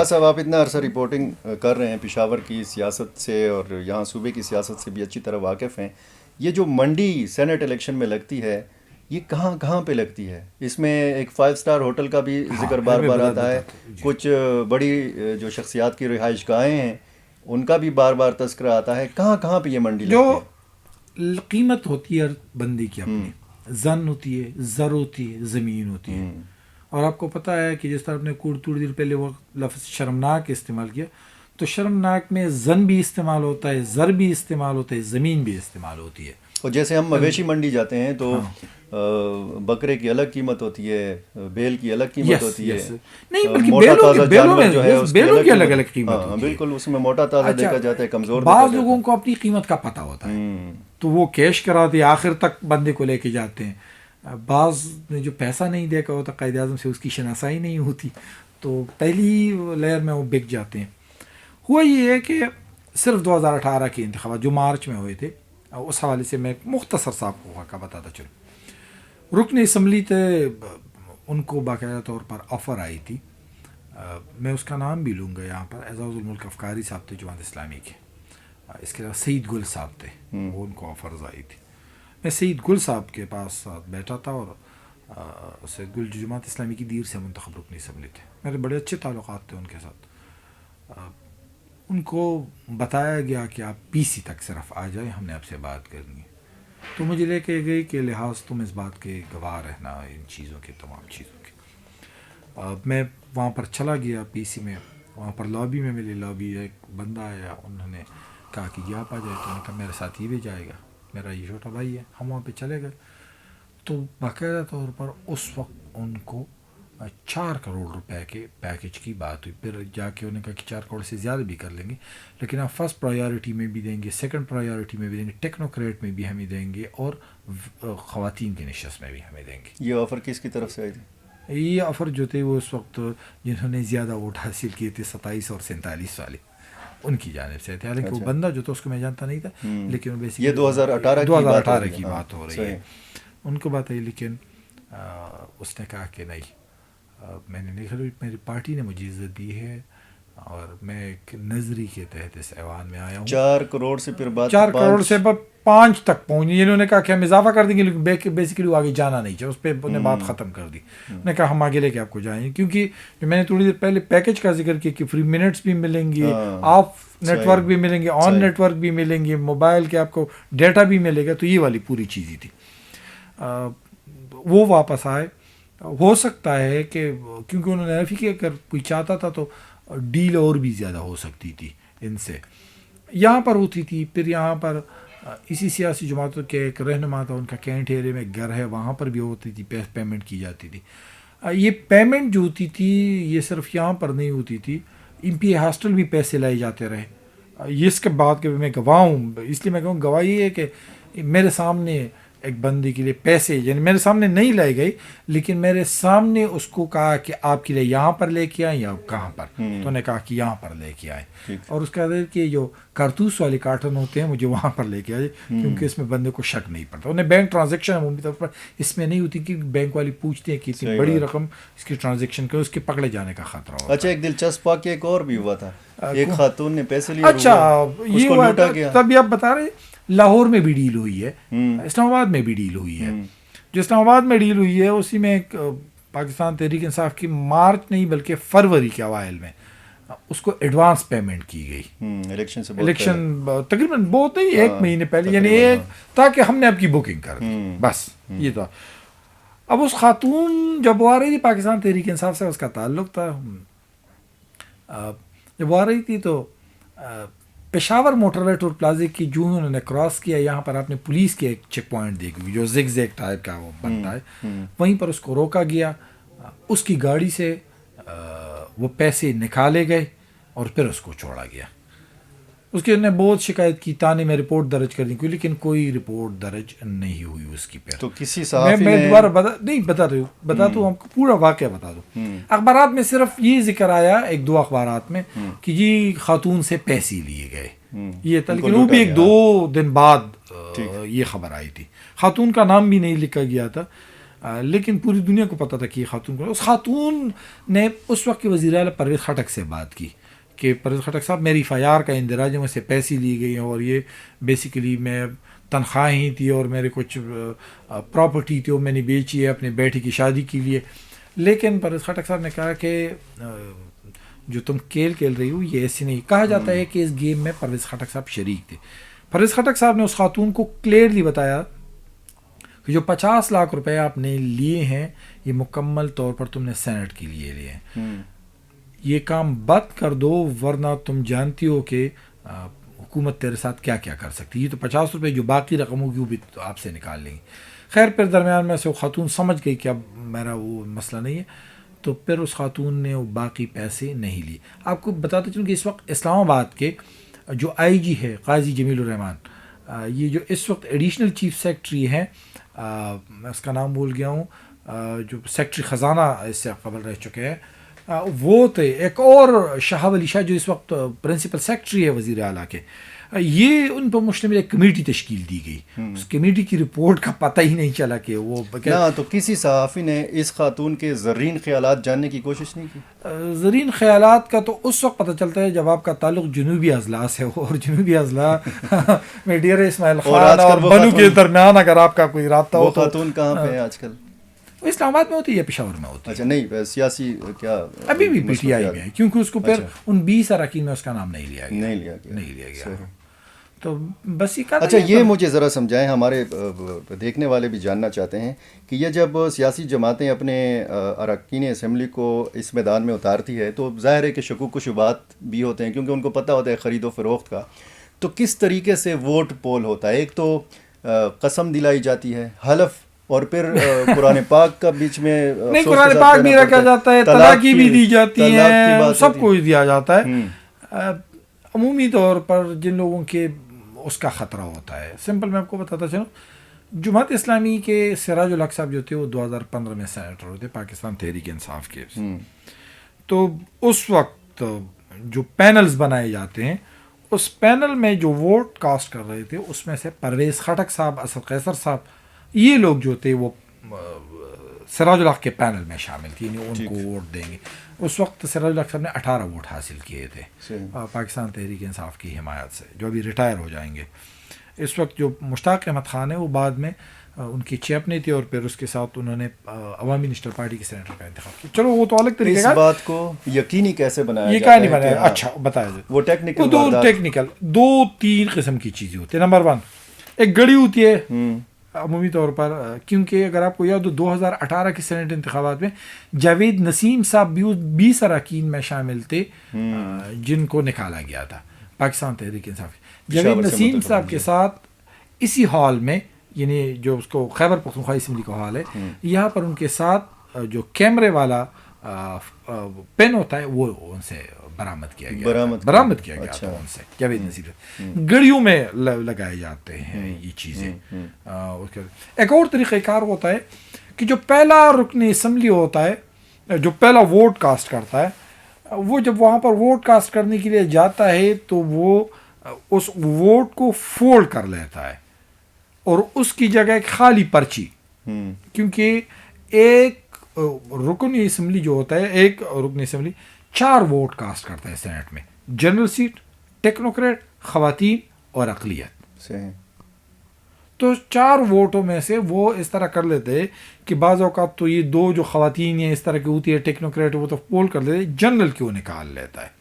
ریاض صاحب آپ اتنا عرصہ رپورٹنگ کر رہے ہیں پشاور کی سیاست سے اور یہاں صوبے کی سیاست سے بھی اچھی طرح واقف ہیں. یہ جو منڈی سینٹ الیکشن میں لگتی ہے یہ کہاں کہاں پہ لگتی ہے؟ اس میں ایک 5 اسٹار ہوٹل کا بھی ذکر بار بار آتا ہے, کچھ بڑی جو شخصیات کی رہائش گاہیں ہیں ان کا بھی بار بار تذکرہ آتا ہے. کہاں کہاں پہ یہ منڈی لگتی ہے؟ جو قیمت ہوتی ہے بندی کی اپنی, زن ہوتی ہے, زر ہوتی ہے, زمین ہوتی ہے. اور آپ کو پتہ ہے کہ جس طرح آپ نے تھوڑی دیر پہلے وہ لفظ شرمناک استعمال کیا, تو شرمناک میں زن بھی استعمال ہوتا ہے, زر بھی استعمال ہوتا ہے, زمین بھی استعمال ہوتی ہے. اور جیسے ہم مویشی منڈی جاتے ہیں تو بکرے کی الگ قیمت ہوتی ہے, بیل کی الگ قیمت ہوتی ہے, نہیں بلکہ موٹا تازہ جانور جو ہے اس کی بیلوں کی الگ الگ قیمت ہوتی ہے. بالکل, اس میں موٹا تازہ دیکھا جاتا ہے, کمزور بعض لوگوں کو اپنی قیمت کا پتہ ہوتا ہے تو وہ کیش کراتے آخر تک بندے کو لے کے جاتے ہیں. بعض نے جو پیسہ نہیں دیکھا ہوتا قائد اعظم سے, اس کی شناسائی نہیں ہوتی, تو پہلی لیئر میں وہ بک جاتے ہیں. ہوا یہ ہے کہ صرف 2018 کے انتخابات جو مارچ میں ہوئے تھے, اس حوالے سے میں مختصر صاحب کو واقعہ بتاتا چلوں. رکن اسمبلی تھے, ان کو باقاعدہ طور پر آفر آئی تھی, میں اس کا نام بھی لوں گا یہاں پر, اعزاز الملک افکاری صاحب تھے جماعت اسلامی کے. اس کے علاوہ سعید گل صاحب تھے, وہ ان کو آفرز آئی تھی. میں سعید گل صاحب کے پاس بیٹھا تھا, اور سعید گل جماعت اسلامی کی دیر سے منتخب رکن اسمبلی تھے, میرے بڑے اچھے تعلقات تھے ان کے ساتھ. ان کو بتایا گیا کہ آپ پی سی تک صرف آ جائیں, ہم نے آپ سے بات کرنی ہے. تو مجھے لے کے گئی کہ لحاظ تم اس بات کے گواہ رہنا, ان چیزوں کے, تمام چیزوں کے. میں وہاں پر چلا گیا پی سی میں, وہاں پر لابی میں ملی. لابی ایک بندہ آیا, انہوں نے کہا کہ یہ آپ آ جائے, تو میں نے کہا میرے ساتھ یہ بھی جائے گا, میرا یہ چھوٹا بھائی ہے. ہم وہاں پہ چلے گئے تو باقاعدہ طور پر اس وقت ان کو 4 کروڑ روپے کے پیکج کی بات ہوئی. پھر جا کے انہوں نے کہا کہ 4 کروڑ سے زیادہ بھی کر لیں گے, لیکن آپ فرسٹ پرائیورٹی میں بھی دیں گے, سیکنڈ پرائیورٹی میں بھی دیں گے, ٹیکنوکریٹ میں بھی ہمیں دیں گے, اور خواتین کی نشست میں بھی ہمیں دیں گے. یہ آفر کس کی طرف سے آئی تھی؟ یہ آفر جو تھے وہ اس وقت جنہوں نے زیادہ ووٹ حاصل کیے تھے 27 اور 47 والے, ان کی جانب سے تھے. حالانکہ وہ بندہ جو تھا اس کو میں جانتا نہیں تھا, لیکن یہ 2018 کی بات ہو رہی ہے. ان کو بات ہے, لیکن اس نے کہا کہ نہیں, میں نے نہیں, میری پارٹی نے مجھے عزت دی ہے اور میں ایک نظری کے تحت اس ایوان میں آیا ہوں. 4 کروڑ سے پھر بات 4 کروڑ سے 5 تک پہنچی. انہوں نے کہا کہ ہم اضافہ کر دیں گے, لیکن بیسیکلی وہ آگے جانا نہیں چاہے. اس پہ انہوں نے بات ختم کر دی. انہوں نے کہا ہم آگے لے کے آپ کو جائیں گے, کیونکہ میں نے تھوڑی دیر پہلے پیکج کا ذکر کیا کہ فری منٹس بھی ملیں گے, آف نیٹ ورک بھی ملیں گے, آن نیٹ ورک بھی ملیں گے, موبائل کے آپ کو ڈیٹا بھی ملے گا. تو یہ والی پوری چیز ہی تھی. وہ واپس آئے. ہو سکتا ہے کہ کیونکہ انہوں نے نفی کیا, اگر کوئی چاہتا تھا تو ڈیل اور بھی زیادہ ہو سکتی تھی ان سے. یہاں پر ہوتی تھی. پھر یہاں پر اسی سیاسی جماعتوں کے ایک رہنما تھا, ان کا کینٹ ایریا میں گھر ہے, وہاں پر بھی ہوتی تھی, پیمنٹ کی جاتی تھی. یہ پیمنٹ جو ہوتی تھی یہ صرف یہاں پر نہیں ہوتی تھی, ایم پی اے ہاسٹل بھی پیسے لائے جاتے رہے. یہ اس کے بعد کہ میں گواہ ہوں, اس لیے میں کہوں گواہ یہ ہے کہ میرے سامنے ایک بندے کے لیے پیسے, یعنی میرے سامنے نہیں لائے گئے, لیکن میرے سامنے اس کو کہا کہ آپ کے لیے یہاں پر لے کے آئیں یا کہاں پر, تو نے کہا کہ یہاں پر لے کے آئیں. اور اس کا کہ جو کارتوس والے کارٹن ہوتے ہیں مجھے وہاں پر لے کے آئے, کیونکہ اس میں بندے کو شک نہیں پڑتا. انہیں بینک ٹرانزیکشن عمومی طور پر اس میں نہیں ہوتی کہ بینک والی پوچھتے ہیں کہ اتنی بڑی رقم اس کی ٹرانزیکشن کرو, اس کے پکڑے جانے کا خطرہ ہوتا ہے. اچھا, ایک دلچسپ واقعہ ایک اور بھی ہوا تھا, ایک خاتون نے پیسے لیے. اچھا, یہ ہوا تب آپ بتا رہے لاہور میں بھی ڈیل ہوئی ہے, اسلام آباد میں بھی ڈیل ہوئی ہے. جو اسلام آباد میں ڈیل ہوئی ہے اسی میں ایک پاکستان تحریک انصاف کی مارچ نہیں بلکہ فروری کے اوائل میں اس کو ایڈوانس پیمنٹ کی گئی. الیکشن تقریباً بہت نہیں, 1 مہینے پہلے, یعنی تاکہ ہم نے اب کی بکنگ کر دی, بس یہ تھا. اب اس خاتون جب وہ آ رہی تھی, پاکستان تحریک انصاف سے اس کا تعلق تھا, جب وہ آ رہی تھی تو پشاور موٹر وے ٹول پلازے کی جو انہوں نے کراس کیا, یہاں پر آپ نے پولیس کے ایک چیک پوائنٹ دیکھی جو زگ زیگ ٹائپ کا وہ بنتا ہے, وہیں پر اس کو روکا گیا. اس کی گاڑی سے وہ پیسے نکالے گئے اور پھر اس کو چھوڑا گیا. اس کی انہوں نے بہت شکایت کی, تانے میں رپورٹ درج کر دی کوئی, لیکن کوئی رپورٹ درج نہیں ہوئی اس کی. پھر تو کسی صحافی میں دوبارہ بتا دوں ہم کو پورا واقعہ بتا دوں. اخبارات میں صرف یہ ذکر آیا 1-2 اخبارات میں کہ جی خاتون سے پیسے لیے گئے, یہ تھا, لیکن وہ بھی 1-2 دن بعد یہ خبر آئی تھی. خاتون کا نام بھی نہیں لکھا گیا تھا. لیکن پوری دنیا کو پتہ تھا کہ یہ خاتون کو. اس خاتون نے اس وقت کے وزیر اعلیٰ پرویز خٹک سے بات کی کہ پرویز خٹک صاحب میری FIR کا اندراج ہے, مجھ سے پیسے لی گئی ہیں اور یہ بیسیکلی میں تنخواہیں تھی اور میرے کچھ پراپرٹی تھی وہ میں نے بیچی ہے اپنے بیٹی کی شادی کے لیے. لیکن پرویز خٹک صاحب نے کہا کہ جو تم کھیل رہی ہو یہ ایسی نہیں. کہا جاتا ہے کہ اس گیم میں پرویز خٹک صاحب شریک تھے. پرویز خٹک صاحب نے اس خاتون کو کلیئرلی بتایا کہ جو 50 لاکھ روپے آپ نے لیے ہیں یہ مکمل طور پر تم نے سینٹ کے لیے لیے ہیں, یہ کام بند کر دو ورنہ تم جانتی ہو کہ حکومت تیرے ساتھ کیا کیا کر سکتی ہے. یہ تو 50 روپے جو باقی رقم ہوگی وہ بھی تو آپ سے نکال لیں گی. خیر پھر درمیان میں سے وہ خاتون سمجھ گئی کہ اب میرا وہ مسئلہ نہیں ہے, تو پھر اس خاتون نے وہ باقی پیسے نہیں لیے. آپ کو بتاتا چلوں کہ اس وقت اسلام آباد کے جو IG ہے قاضی جمیل الرحمان, یہ جو اس وقت ایڈیشنل چیف سیکرٹری ہیں, میں اس کا نام بھول گیا ہوں, جو سیکرٹری خزانہ اس سے قبل رہ چکے ہیں, وہ تھے. ایک اور شہاب علی شاہ جو اس وقت پرنسپل سیکرٹری ہے وزیر اعلیٰ کے, یہ ان پر مشتمل ایک کمیٹی تشکیل دی گئی. اس کمیٹی کی رپورٹ کا پتہ ہی نہیں چلا کہ وہ نہ تو کسی صحافی نے اس خاتون کے زرین خیالات جاننے کی کوشش نہیں کی. زرین خیالات کا تو اس وقت پتہ چلتا ہے جب آپ کا تعلق جنوبی اضلاع سے ہو, اور جنوبی اضلاع میں ڈیر اسماعیل خان اور بنو کے درمیان اگر آپ کا کوئی رابطہ ہو. وہ خاتون کہاں پہ ہے آج کل؟ اسلام آباد میں ہوتی ہے یا پشاور میں ہوتی ہے؟ اچھا نہیں سیاسی کیا ابھی بھی PTI میں ہے, کیونکہ اس کو پھر ان 20 اراکین میں اس کا نام نہیں لیا گیا. تو بس یہ اچھا یہ مجھے ذرا سمجھائیں, ہمارے دیکھنے والے بھی جاننا چاہتے ہیں کہ یہ جب سیاسی جماعتیں اپنے اراکین اسمبلی کو اس میدان میں اتارتی ہے تو ظاہر ہے کہ شکوک و شبہات بھی ہوتے ہیں کیونکہ ان کو پتہ ہوتا ہے خرید و فروخت کا. تو کس طریقے سے ووٹ پول ہوتا ہے؟ ایک تو قسم دلائی جاتی ہے, حلف, اور پھر قرآن پاک کا بیچ میں نہیں, قرآن پاک بھی رکھا جاتا ہے, طلاقی بھی دی جاتی ہے, سب کچھ دیا جاتا ہے. عمومی طور پر جن لوگوں کے اس کا خطرہ ہوتا ہے, سمپل میں آپ کو بتاتا چلوں, جماعت اسلامی کے سراج الحق صاحب جو تھے وہ 2015 میں سینیٹر ہوتے پاکستان تحریک انصاف کے. تو اس وقت جو پینلز بنائے جاتے ہیں اس پینل میں جو ووٹ کاسٹ کر رہے تھے اس میں سے پرویز خٹک صاحب, اسد قیصر صاحب, یہ لوگ جو تھے وہ سراج الحق کے پینل میں شامل تھے, یعنی ان کو ووٹ دیں گے. اس وقت سراج الحق صاحب نے 18 ووٹ حاصل کیے تھے پاکستان تحریک انصاف کی حمایت سے, جو ابھی ریٹائر ہو جائیں گے. اس وقت جو مشتاق احمد خان ہے وہ بعد میں ان کی چیپنی تھی اور پھر اس کے ساتھ انہوں نے عوامی نیشنل پارٹی کے سینیٹر کا انتخاب کیا. چلو وہ تو الگ طریقے کا. اس بات کو یقینی کیسے بنایا یہ کیا نہیں بنایا؟ اچھا بتایا جائے. وہ ٹیکنیکل 2-3 قسم کی چیزیں ہوتی ہیں. نمبر 1 ایک گڑی ہوتی ہے عمومی طور پر, کیونکہ اگر آپ کو یاد ہو 2018 کے سینٹ انتخابات میں جاوید نسیم صاحب بھی 20 اراکین میں شامل تھے جن کو نکالا گیا تھا پاکستان تحریک انصاف. جاوید نسیم صاحب کے ساتھ اسی ہال میں, یعنی جو اس کو خیبر پختونخوا اسمبلی کا ہال ہے, یہاں پر ان کے ساتھ جو کیمرے والا پین ہوتا ہے وہ ان سے برآمد کیا گیا تھا ان سے. جاوید نسیم گڑیوں میں لگائے جاتے ہیں یہ چیزیں. ایک اور طریقہ کار ہوتا ہے کہ جو پہلا رکن اسمبلی ہوتا ہے, جو پہلا ووٹ کاسٹ کرتا ہے, وہ جب وہاں پر ووٹ کاسٹ کرنے کے لیے جاتا ہے تو وہ اس ووٹ کو فولڈ کر لیتا ہے اور اس کی جگہ ایک خالی پرچی, کیونکہ ایک رکن اسمبلی جو ہوتا ہے, ایک رکن اسمبلی 4 ووٹ کاسٹ کرتا ہے سینٹ میں, جنرل سیٹ, ٹیکنوکریٹ, خواتین اور اقلیت. تو 4 ووٹوں میں سے وہ اس طرح کر لیتے ہیں کہ بعض اوقات تو یہ 2 جو خواتین ہیں اس طرح کی ہوتی ہے, ٹیکنوکریٹ, وہ تو پول کر لیتے, جنرل کی وہ نکال لیتا ہے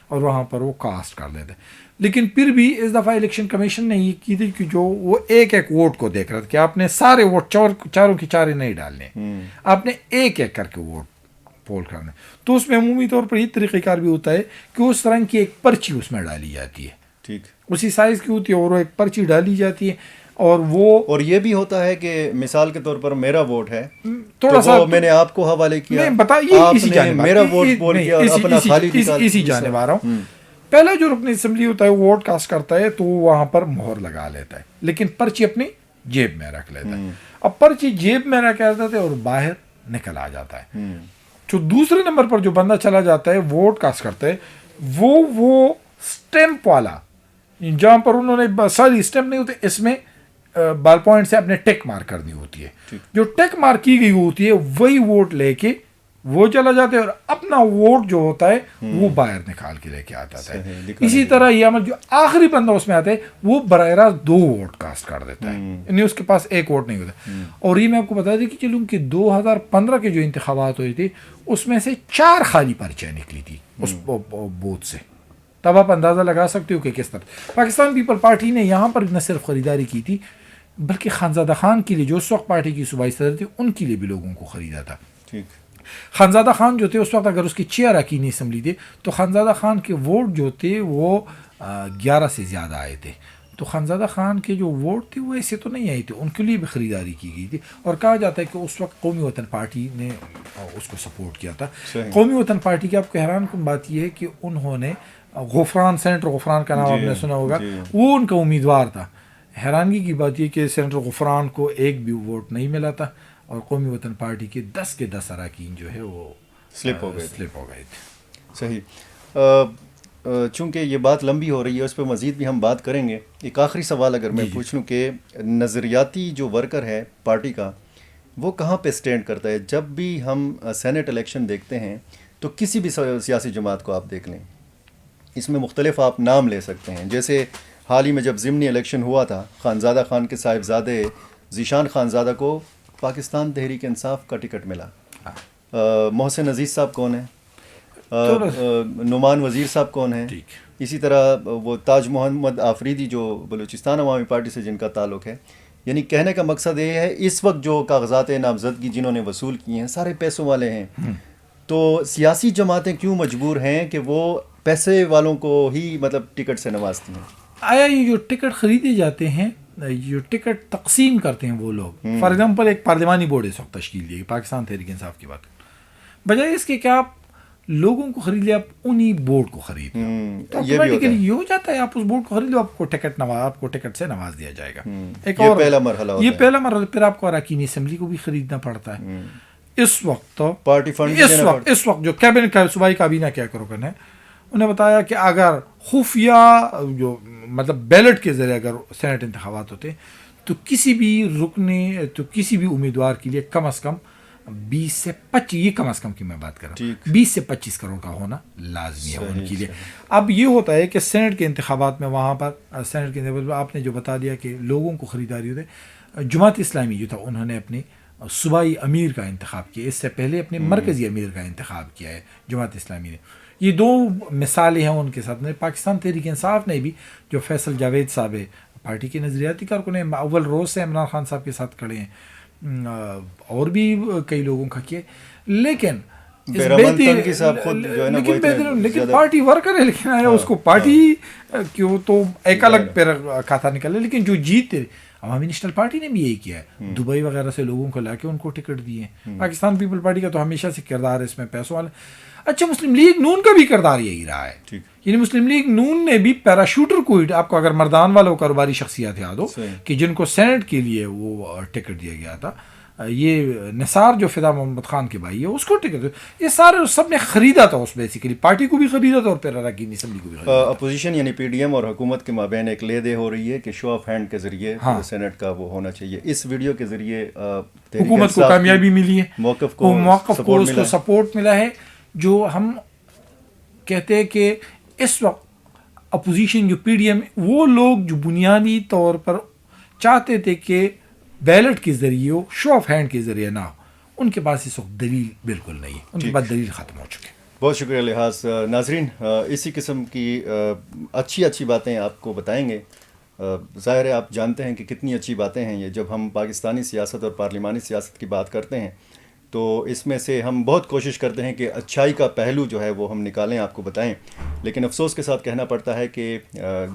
اور وہاں پر وہ کاسٹ کر لیتے ہیں. لیکن پھر بھی اس دفعہ الیکشن کمیشن نے یہ کی تھی کہ جو وہ ایک ووٹ کو دیکھ رہا تھا کہ آپ نے سارے ووٹ چاروں کی چارے نہیں ڈالنے, آپ نے ایک کر کے ووٹ پول کرنا. تو اس میں عمومی طور پر یہ طریقہ کار بھی ہوتا ہے کہ اس رنگ کی ایک پرچی اس میں ڈالی جاتی ہے, ٹھیک, اسی سائز کی ہوتی ہے اور وہ ایک پرچی ڈالی جاتی ہے. اور یہ بھی ہوتا ہے کہ مثال کے طور پر میرا ووٹ ہے, تھوڑا سا میں نے آپ کو حوالے کیا, میرا ووٹ بول کیا اور اپنا خالی اسی جانب آ رہا ہوں. پہلا جو رکن اسمبلی ہوتا ہے ووٹ کاسٹ کرتا ہے تو وہاں پر مہر لگا لیتا ہے, لیکن پرچی اپنی جیب میں رکھ لیتا ہے. اب پرچی جیب میں رکھ لیتا ہے اور باہر نکل آ جاتا ہے. جو دوسرے نمبر پر جو بندہ چلا جاتا ہے ووٹ کاسٹ کرتا ہے, وہ اسٹیمپ والا, جہاں پر انہوں نے ساری اسٹیمپ نہیں ہوتے, اس میں بال پوائنٹ سے اپنے ٹیک مارک کرنی ہوتی ہے. جو ٹیک مارک کی گئی ہوتی ہے وہی ووٹ لے کے وہ چلا جاتا ہے, اور اپنا ووٹ جو ہوتا ہے وہ باہر نکال کے لے کے آتا ہے. اسی طرح یہ عمل جو آخری بندہ اس میں آتا ہے وہ براہ راست 2 ووٹ کاسٹ کر دیتا ہے, یعنی اس کے پاس 1 ووٹ نہیں ہوتا. اور یہ میں آپ کو بتا دیں کہ چلوں کہ 2015 کے جو انتخابات ہوئے تھے اس میں سے 4 خالی پرچیاں نکلی تھی اس بوتھ سے. تب آپ اندازہ لگا سکتے ہو کہ کس طرح پاکستان پیپل پارٹی نے یہاں پر نہ صرف خریداری کی تھی بلکہ خانزادہ خان کے لیے جو اس وقت پارٹی کی صوبائی صدر تھے ان کے لیے بھی لوگوں کو خریدا تھا. خانزادہ خان جو تھے اس وقت اگر اس کے چیئر اکینی اسمبلی تھے تو خانزادہ خان کے ووٹ جو تھے وہ 11 سے زیادہ آئے تھے. تو خانزادہ خان کے جو ووٹ تھے وہ ایسے تو نہیں آئے تھے, ان کے لیے بھی خریداری کی گئی تھی. اور کہا جاتا ہے کہ اس وقت قومی وطن پارٹی نے اس کو سپورٹ کیا تھا. قومی وطن پارٹی کی آپ کو حیران کن بات یہ ہے کہ انہوں نے غفران, سینیٹر غفران کا نام آپ نے سنا ہوگا, وہ ان کا امیدوار تھا. حیرانگی کی بات یہ کہ سینیٹر غفران کو 1 بھی ووٹ نہیں ملا تھا, اور قومی وطن پارٹی کے 10 کے 10 اراکین جو ہے وہ سلپ ہو گئے تھے. صحیح. چونکہ یہ بات لمبی ہو رہی ہے اس پہ مزید بھی ہم بات کریں گے. ایک آخری سوال اگر میں پوچھ لوں کہ نظریاتی جو ورکر ہے پارٹی کا وہ کہاں پہ سٹینڈ کرتا ہے؟ جب بھی ہم سینٹ الیکشن دیکھتے ہیں تو کسی بھی سیاسی جماعت کو آپ دیکھ لیں, اس میں مختلف آپ نام لے سکتے ہیں. جیسے حال ہی میں جب ضمنی الیکشن ہوا تھا, خانزادہ خان کے صاحبزادے ذیشان خانزادہ کو پاکستان تحریک انصاف کا ٹکٹ ملا. محسن عزیز صاحب کون ہیں؟ نعمان وزیر صاحب کون ہیں؟ اسی طرح وہ تاج محمد آفریدی جو بلوچستان عوامی پارٹی سے جن کا تعلق ہے. یعنی کہنے کا مقصد یہ ہے اس وقت جو کاغذات نامزدگی جنہوں نے وصول کی ہیں سارے پیسوں والے ہیں. تو سیاسی جماعتیں کیوں مجبور ہیں کہ وہ پیسے والوں کو ہی مطلب ٹکٹ سے نوازتی ہیں؟ آیا یہ جو ٹکٹ خریدے جاتے ہیں, جو ٹکٹ تقسیم کرتے ہیں وہ لوگ, فار ایگزامپل ایک پارلیمانی بورڈ اس وقت تشکیل دی گئی پاکستان تحریک انصاف کی بات کریں, بجائے اس کے کہ آپ لوگوں کو خرید لیں آپ انہی بورڈ کو خرید تو آٹومیٹکلی یہ ہو جاتا ہے آپ اس بورڈ کو خرید لو, آپ کو ٹکٹ سے نواز دیا جائے گا. ایک اور پہلا مرحلہ ہوتا ہے, یہ پہلا مرحلہ. پھر آپ کو اراکین اسمبلی کو بھی خریدنا پڑتا ہے. اس وقت تو پارٹی فنڈ اس وقت جو کیبنٹ کا صوبائی کابینہ کیا کرو کرنا ہے, انہیں بتایا کہ اگر خفیہ جو مطلب بیلٹ کے ذریعے اگر سینٹ انتخابات ہوتے تو کسی بھی کسی بھی امیدوار کے لیے کم از کم 20 سے 25, یہ کم از کم کی میں بات کر رہا ہوں, 20 سے 25 کروڑ کا ہونا لازمی ہے ان کے لیے. اب یہ ہوتا ہے کہ سینٹ کے انتخابات میں وہاں پر سینٹ کے انتخابات میں آپ نے جو بتا دیا کہ لوگوں کو خریداری ہوتے, جماعت اسلامی جو تھا انہوں نے اپنے صوبائی امیر کا انتخاب کیا, اس سے پہلے اپنے مرکزی امیر کا انتخاب کیا ہے جماعت اسلامی نے. یہ 2 مثالیں ہیں ان کے ساتھ میں. پاکستان تحریک انصاف نے بھی جو فیصل جاوید صاحب ہے پارٹی کے نظریاتی کارکن ہیں, اول روز سے عمران خان صاحب کے ساتھ کھڑے ہیں, اور بھی کئی لوگوں کا کیا, لیکن لیکن پارٹی ورکر ہے, لیکن آیا اس کو پارٹی کیوں تو ایک الگ پھر کھاتا نکلے. لیکن جو جیتے عوامی نیشنل پارٹی نے بھی یہی کیا ہے, دبئی وغیرہ سے لوگوں کو لا کے ان کو ٹکٹ دیے. پاکستان پیپل پارٹی کا تو ہمیشہ سے کردار ہے اس میں پیسوں والا. اچھا, مسلم لیگ نون کا بھی کردار یہی رہا ہے. یعنی مسلم لیگ نون نے بھی پیراشوٹر کو, آپ کو اگر مردان والوں کاروباری شخصیات یاد ہو کہ جن کو سینٹ کے لیے وہ ٹکٹ دیا گیا تھا, یہ نثار جو فدا محمد خان کے بھائی ہے اس کو ٹکٹ, یہ سارے سب نے خریدا تھا. اس بیسیکلی پارٹی کو بھی خریدا تھا اور پھر اراکین اسمبلی کو بھی خریدا. اپوزیشن یعنی پی ڈی ایم اور حکومت کے مابین ایک لے دے ہو رہی ہے کہ شو آف ہینڈ کے ذریعے سینٹ کا وہ ہونا چاہیے. اس ویڈیو کے ذریعے حکومت کو کامیابی ملی ہے, موقف کو اس کو سپورٹ ملا ہے. جو ہم کہتے ہیں کہ اس وقت اپوزیشن جو پی ڈی ایم, وہ لوگ جو بنیادی طور پر چاہتے تھے کہ بیلٹ کے ذریعے ہو, شو آف ہینڈ کے ذریعے نہ ہو, ان کے پاس اس وقت دلیل بالکل نہیں ہے, ان کے پاس دلیل ختم ہو چکے. بہت شکریہ لحاظ. ناظرین, اسی قسم کی اچھی باتیں آپ کو بتائیں گے. ظاہر ہے آپ جانتے ہیں کہ کتنی اچھی باتیں ہیں یہ. جب ہم پاکستانی سیاست اور پارلیمانی سیاست کی بات کرتے ہیں تو اس میں سے ہم بہت کوشش کرتے ہیں کہ اچھائی کا پہلو جو ہے وہ ہم نکالیں, آپ کو بتائیں. لیکن افسوس کے ساتھ کہنا پڑتا ہے کہ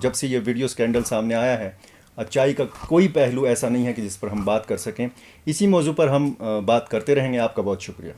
جب سے یہ ویڈیو اسکینڈل سامنے آیا ہے اچھائی کا کوئی پہلو ایسا نہیں ہے کہ جس پر ہم بات کر سکیں. اسی موضوع پر ہم بات کرتے رہیں گے. آپ کا بہت شکریہ.